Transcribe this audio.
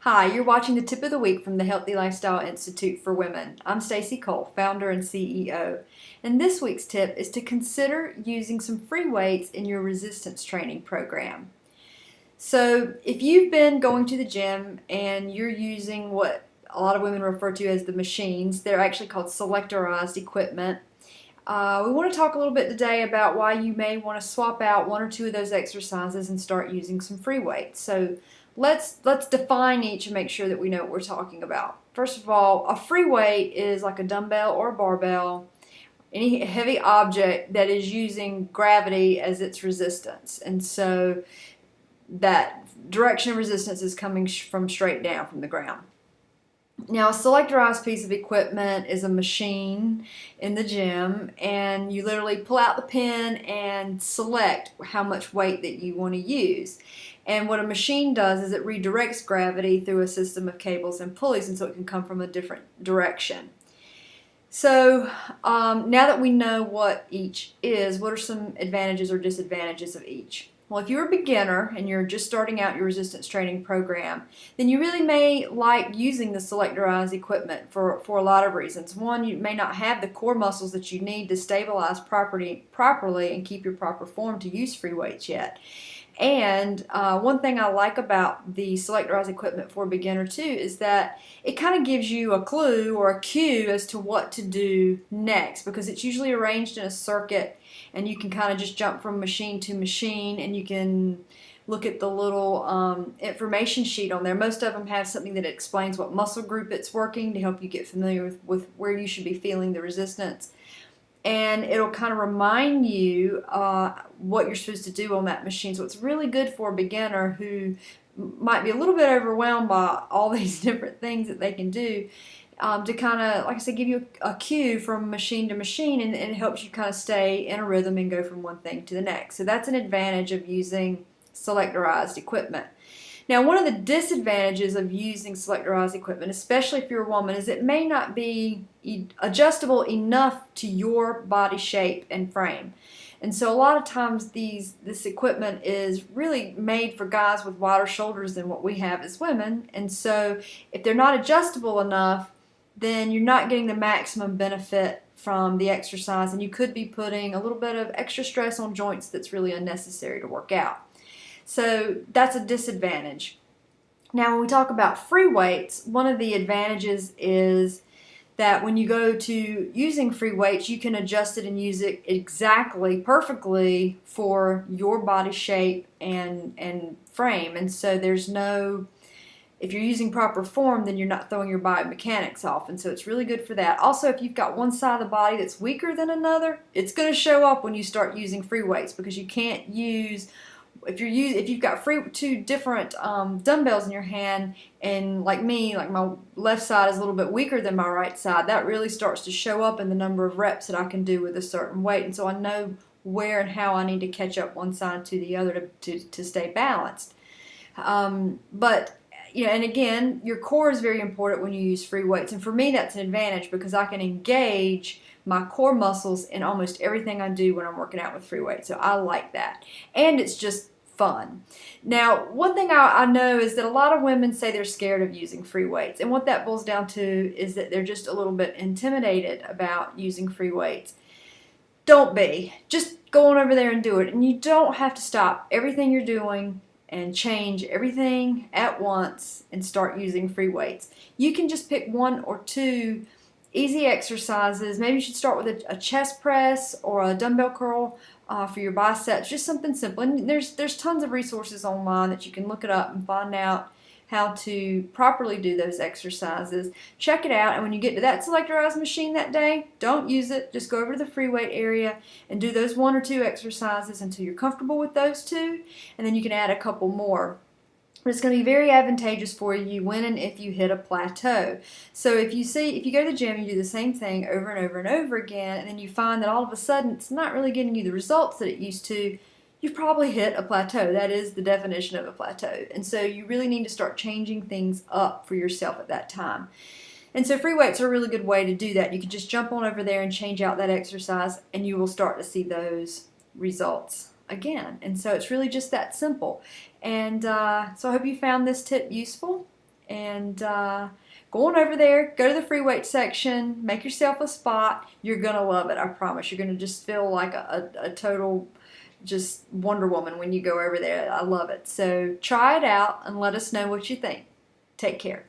Hi, you're watching the Tip of the Week from the Healthy Lifestyle Institute for Women. I'm Stacy Cole, founder and CEO. And this week's tip is to consider using some free weights in your resistance training program. So, if you've been going to the gym and you're using what a lot of women refer to as the machines, they're actually called Selectorized equipment. We want to talk a little bit today about why you may want to swap out one or two of those exercises and start using some free weights. So let's define each and make sure that we know what we're talking about. First of all, a free weight is like a dumbbell or a barbell, any heavy object that is using gravity as its resistance. And so that direction of resistance is coming from straight down from the ground. Now, a selectorized piece of equipment is a machine in the gym, and you literally pull out the pin and select how much weight that you want to use. And what a machine does is it redirects gravity through a system of cables and pulleys, and so it can come from a different direction. So now that we know what each is, what are some advantages or disadvantages of each? Well, if you're a beginner and you're just starting out your resistance training program, then you really may like using the selectorized equipment for a lot of reasons. One, you may not have the core muscles that you need to stabilize properly and keep your proper form to use free weights yet. And one thing I like about the selectorized equipment for a beginner too is that it kind of gives you a clue or a cue as to what to do next, because it's usually arranged in a circuit and you can kind of just jump from machine to machine, and you can look at the little information sheet on there. Most of them have something that explains what muscle group it's working to help you get familiar with where you should be feeling the resistance. And it'll kind of remind you what you're supposed to do on that machine. So it's really good for a beginner who might be a little bit overwhelmed by all these different things that they can do, to kind of, like I said, give you a cue from machine to machine, and it helps you kind of stay in a rhythm and go from one thing to the next. So that's an advantage of using selectorized equipment. Now, one of the disadvantages of using selectorized equipment, especially if you're a woman, is it may not be adjustable enough to your body shape and frame. And so a lot of times this equipment is really made for guys with wider shoulders than what we have as women. And so if they're not adjustable enough, then you're not getting the maximum benefit from the exercise, and you could be putting a little bit of extra stress on joints that's really unnecessary to work out. So that's a disadvantage. Now, when we talk about free weights, one of the advantages is that when you go to using free weights, you can adjust it and use it exactly, perfectly for your body shape and frame. And so if you're using proper form, then you're not throwing your biomechanics off. And so it's really good for that. Also, if you've got one side of the body that's weaker than another, it's going to show up when you start using free weights, because you can't use, if you've got two different dumbbells in your hand, and like me, like my left side is a little bit weaker than my right side, that really starts to show up in the number of reps that I can do with a certain weight. And so I know where and how I need to catch up one side to the other to stay balanced. But and again, your core is very important when you use free weights. And for me, that's an advantage because I can engage my core muscles in almost everything I do when I'm working out with free weights. So I like that. And it's just fun. Now, one thing I know is that a lot of women say they're scared of using free weights. And what that boils down to is that they're just a little bit intimidated about using free weights. Don't be. Just go on over there and do it. And you don't have to stop everything you're doing and change everything at once and start using free weights. You can just pick one or two easy exercises. Maybe you should start with a chest press or a dumbbell curl for your biceps, just something simple. And there's tons of resources online that you can look it up and find out how to properly do those exercises. Check it out, and when you get to that selectorized machine that day, don't use it. Just go over to the free weight area and do those one or two exercises until you're comfortable with those two, and then you can add a couple more. But it's going to be very advantageous for you when and if you hit a plateau. So if you go to the gym, you do the same thing over and over and over again, and then you find that all of a sudden it's not really getting you the results that it used to, you've probably hit a plateau. That is the definition of a plateau. And so you really need to start changing things up for yourself at that time. And so free weights are a really good way to do that. You can just jump on over there and change out that exercise, and you will start to see those results again. And so it's really just that simple. And so I hope you found this tip useful. And go on over there, go to the free weight section, make yourself a spot. You're going to love it, I promise. You're going to just feel like a total just Wonder Woman when you go over there. I love it. So try it out and let us know what you think. Take care.